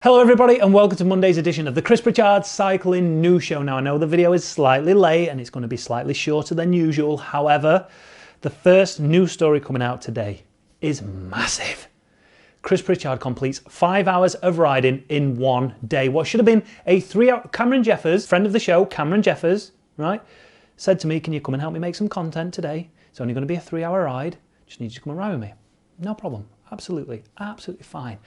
Hello everybody and welcome to Monday's edition of the Pritchard Cycling News Show. Now I know the video is slightly late and it's going to be slightly shorter than usual. However, the first news story coming out today is massive. Pritchard completes 5 hours of riding in one day. What should have been a 3-hour... Cameron Jeffers, friend of the show, Cameron Jeffers, right, said to me, can you come and help me make some content today? It's only going to be a 3-hour ride. Just need you to come and ride with me. No problem. Absolutely fine.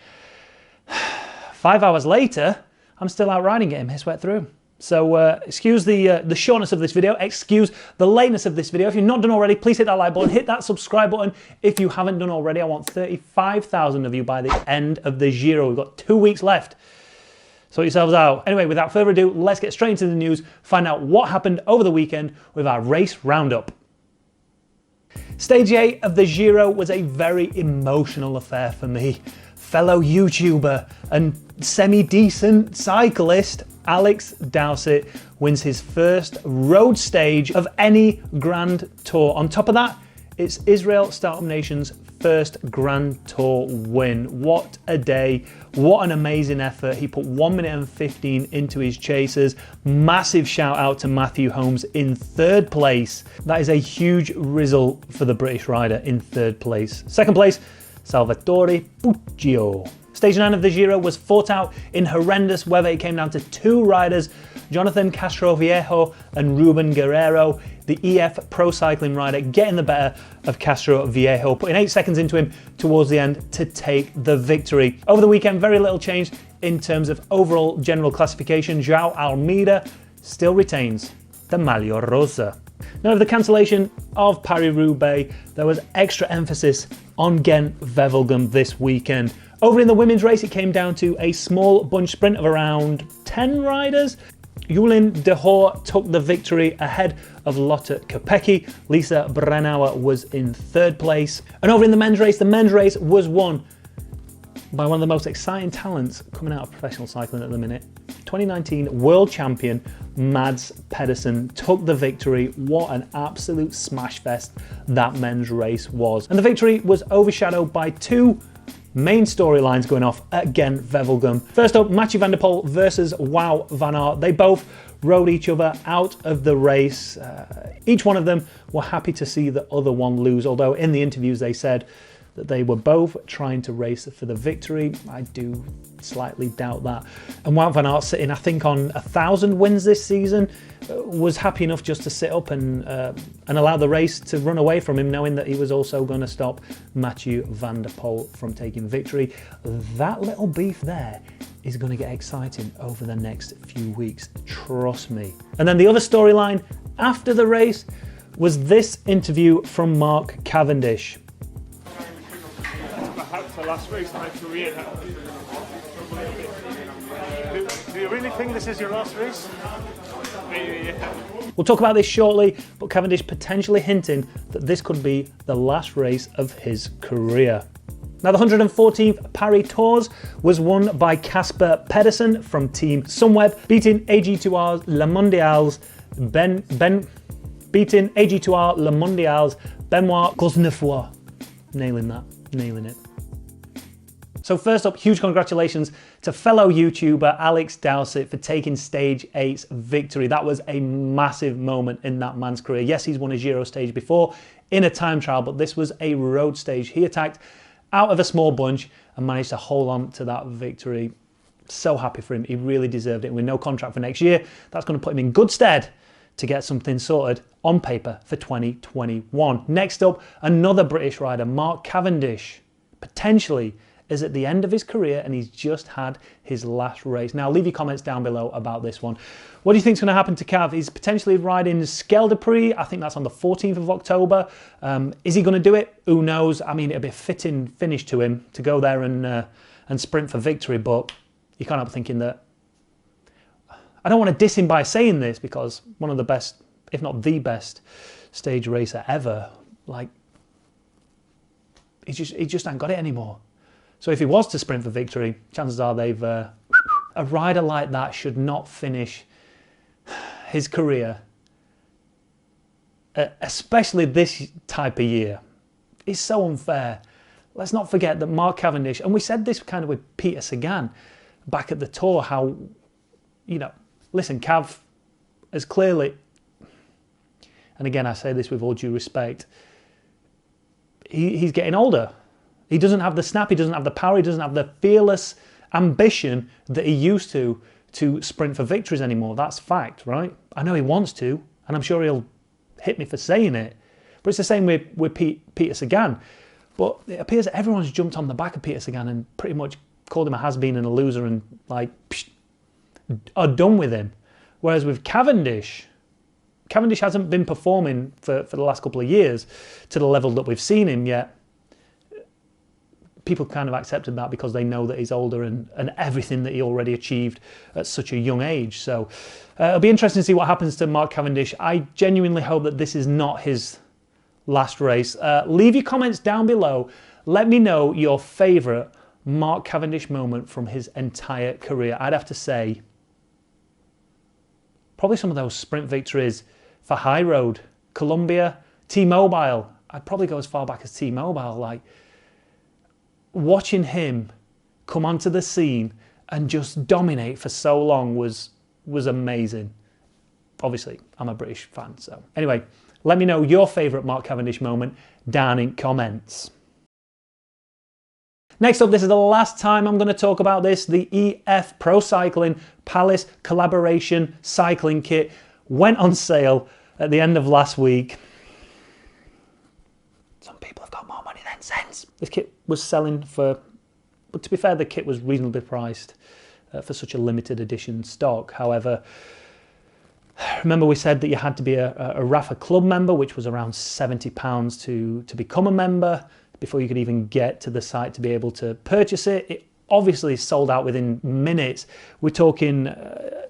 5 hours later, I'm still out riding, getting my sweat through. So excuse the shortness of this video, excuse the lateness of this video. If you've not done already, please hit that like button, hit that subscribe button. If you haven't done already, I want 35,000 of you by the end of the Giro. We've got 2 weeks left. Sort yourselves out. Anyway, without further ado, let's get straight into the news, find out what happened over the weekend with our race roundup. Stage 8 of the Giro was a very emotional affair for me. Fellow YouTuber and semi-decent cyclist Alex Dowsett wins his first road stage of any Grand Tour. On top of that, it's Israel Startup Nation's first Grand Tour win. What a day, what an amazing effort. He put 1 minute and 15 into his chasers. Massive shout out to Matthew Holmes in 3rd place. That is a huge result for the British rider in 3rd place. 2nd place, Salvatore Puccio. Stage 9 of the Giro was fought out in horrendous weather. It came down to 2 riders, Jonathan Castroviejo and Ruben Guerrero. The EF Pro Cycling rider getting the better of Castroviejo, putting 8 seconds into him towards the end to take the victory. Over the weekend, very little change in terms of overall general classification. João Almeida still retains the Maglia Rosa. Now, with the cancellation of Paris-Roubaix, there was extra emphasis on Ghent-Wevelgem this weekend. Over in the women's race, it came down to a small bunch sprint of around 10 riders. Jolien de Hoor took the victory ahead of Lotte Kopecky. Lisa Brennauer was in 3rd place. And over in the men's race was won by one of the most exciting talents coming out of professional cycling at the minute. 2019 world champion Mads Pedersen took the victory. What an absolute smash fest that men's race was. And the victory was overshadowed by 2 main storylines going off at Ghent-Wevelgem. First up, Mathieu van der Poel versus Wout van Aert. They both rode each other out of the race. Each one of them were happy to see the other one lose, although in the interviews they said that they were both trying to race for the victory. I do slightly doubt that. And Wout van Aert, sitting I think on 1,000 wins this season, was happy enough just to sit up and allow the race to run away from him, knowing that he was also going to stop Mathieu van der Poel from taking victory. That little beef there is going to get exciting over the next few weeks, trust me. And then the other storyline after the race was this interview from Mark Cavendish. Perhaps the last race of my career now. Do you really think this is your last race? Yeah. We'll talk about this shortly, but Cavendish potentially hinting that this could be the last race of his career. Now, the 114th Paris Tours was won by Casper Pedersen from Team Sunweb, beating AG2R's Le Mondial's Benoit Cosnefroy. Nailing it. So first up, huge congratulations to fellow YouTuber Alex Dowsett for taking Stage 8's victory. That was a massive moment in that man's career. Yes, he's won a Giro stage before in a time trial, but this was a road stage. He attacked out of a small bunch and managed to hold on to that victory. So happy for him. He really deserved it. With no contract for next year, that's going to put him in good stead to get something sorted on paper for 2021. Next up, another British rider, Mark Cavendish, potentially is at the end of his career and he's just had his last race. Now, leave your comments down below about this one. What do you think is going to happen to Cav? He's potentially riding Skelderprix. I think that's on the 14th of October. Is he going to do it? Who knows? I mean, it'd be a fitting finish to him to go there and sprint for victory, but you can't help thinking that I don't want to diss him by saying this because one of the best, if not the best, stage racer ever, like, he just ain't got it anymore. So if he was to sprint for victory, chances are they've... a rider like that should not finish his career, especially this type of year. It's so unfair. Let's not forget that Mark Cavendish, and we said this kind of with Peter Sagan, back at the Tour how, listen, Cav has clearly, and again I say this with all due respect, he's getting older. He doesn't have the snap, he doesn't have the power, he doesn't have the fearless ambition that he used to sprint for victories anymore. That's fact, right? I know he wants to, and I'm sure he'll hit me for saying it. But it's the same with Peter Sagan. But it appears that everyone's jumped on the back of Peter Sagan and pretty much called him a has-been and a loser and are done with him. Whereas with Cavendish hasn't been performing for the last couple of years to the level that we've seen him yet. People kind of accepted that because they know that he's older and everything that he already achieved at such a young age. So it'll be interesting to see what happens to Mark Cavendish. I genuinely hope that this is not his last race. Leave your comments down below. Let me know your favourite Mark Cavendish moment from his entire career. I'd have to say probably some of those sprint victories for High Road, Colombia, T-Mobile. I'd probably go as far back as T-Mobile. Like, watching him come onto the scene and just dominate for so long was amazing. Obviously, I'm a British fan, so anyway, let me know your favourite Mark Cavendish moment down in comments. Next up, this is the last time I'm going to talk about this. The EF Pro Cycling Palace Collaboration Cycling Kit went on sale at the end of last week. Some people have got more money than sense. This kit was selling for, but to be fair, the kit was reasonably priced for such a limited edition stock. However, remember we said that you had to be a Rafa Club member, which was around £70 to become a member before you could even get to the site to be able to purchase it. It obviously sold out within minutes. We're talking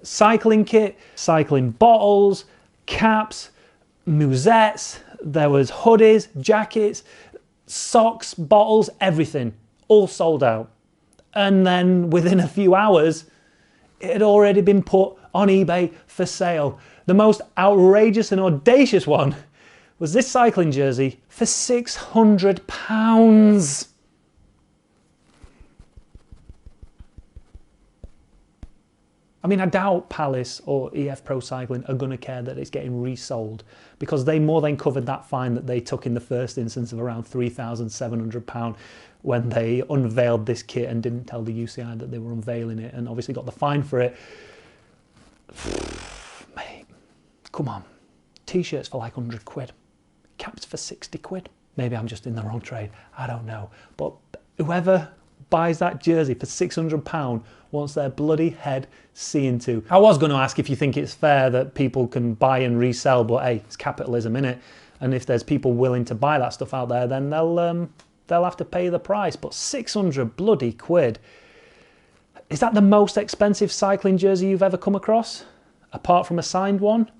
cycling kit, cycling bottles, caps, musettes, there was hoodies, jackets, socks, bottles, everything, all sold out. And then within a few hours, it had already been put on eBay for sale. The most outrageous and audacious one was this cycling jersey for £600. I mean, I doubt Palace or EF Pro Cycling are going to care that it's getting resold, because they more than covered that fine that they took in the first instance of around £3,700 when they unveiled this kit and didn't tell the UCI that they were unveiling it, and obviously got the fine for it. Mate, come on. T-shirts for like 100 quid. Caps for 60 quid. Maybe I'm just in the wrong trade. I don't know. But whoever buys that jersey for £600 wants their bloody head seen to. I was going to ask if you think it's fair that people can buy and resell, but hey, it's capitalism, innit? And if there's people willing to buy that stuff out there, then they'll have to pay the price. But 600 bloody quid. Is that the most expensive cycling jersey you've ever come across? Apart from a signed one?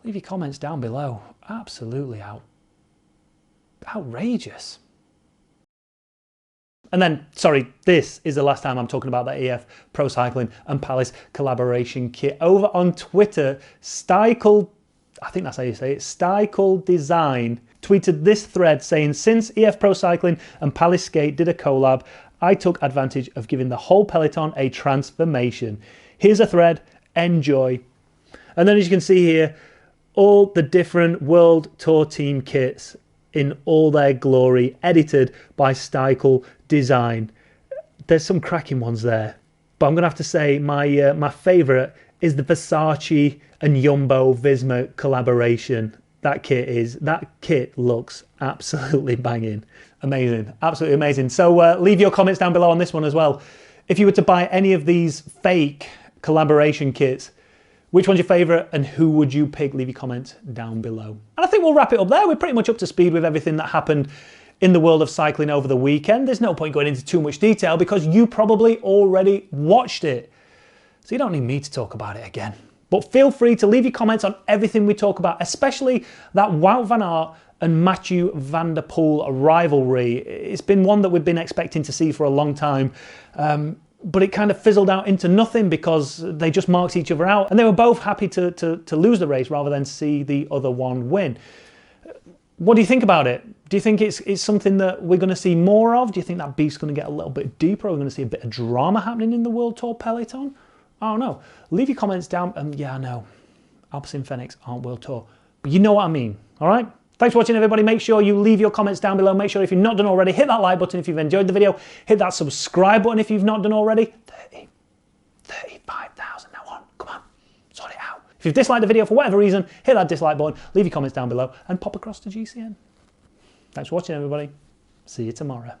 Leave your comments down below. Absolutely outrageous. And then, sorry, this is the last time I'm talking about that EF Pro Cycling and Palace collaboration kit. Over on Twitter, Stycle, I think that's how you say it, Stycle Design tweeted this thread saying, since EF Pro Cycling and Palace Skate did a collab, I took advantage of giving the whole Peloton a transformation. Here's a thread, enjoy. And then as you can see here, all the different World Tour Team kits in all their glory, edited by Stycle Design. There's some cracking ones there, but I'm gonna have to say my favourite is the Versace and Jumbo Visma collaboration. That kit looks absolutely banging. Amazing, absolutely amazing. So leave your comments down below on this one as well. If you were to buy any of these fake collaboration kits, which one's your favourite and who would you pick? Leave your comments down below. And I think we'll wrap it up there. We're pretty much up to speed with everything that happened in the world of cycling over the weekend. There's no point going into too much detail because you probably already watched it. So you don't need me to talk about it again. But feel free to leave your comments on everything we talk about, especially that Wout van Aert and Mathieu van der Poel rivalry. It's been one that we've been expecting to see for a long time. But it kind of fizzled out into nothing because they just marked each other out, and they were both happy to lose the race rather than see the other one win. What do you think about it? Do you think it's something that we're going to see more of? Do you think that beef's going to get a little bit deeper? Are we going to see a bit of drama happening in the World Tour Peloton? I don't know. Leave your comments down. Yeah, I know. Alpecin Fenix aren't World Tour. But you know what I mean, all right? Thanks for watching, everybody. Make sure you leave your comments down below. Make sure if you've not done already, hit that like button if you've enjoyed the video. Hit that subscribe button if you've not done already. 35,000 now on. Come on, sort it out. If you've disliked the video for whatever reason, hit that dislike button, leave your comments down below, and pop across to GCN. Thanks for watching, everybody. See you tomorrow.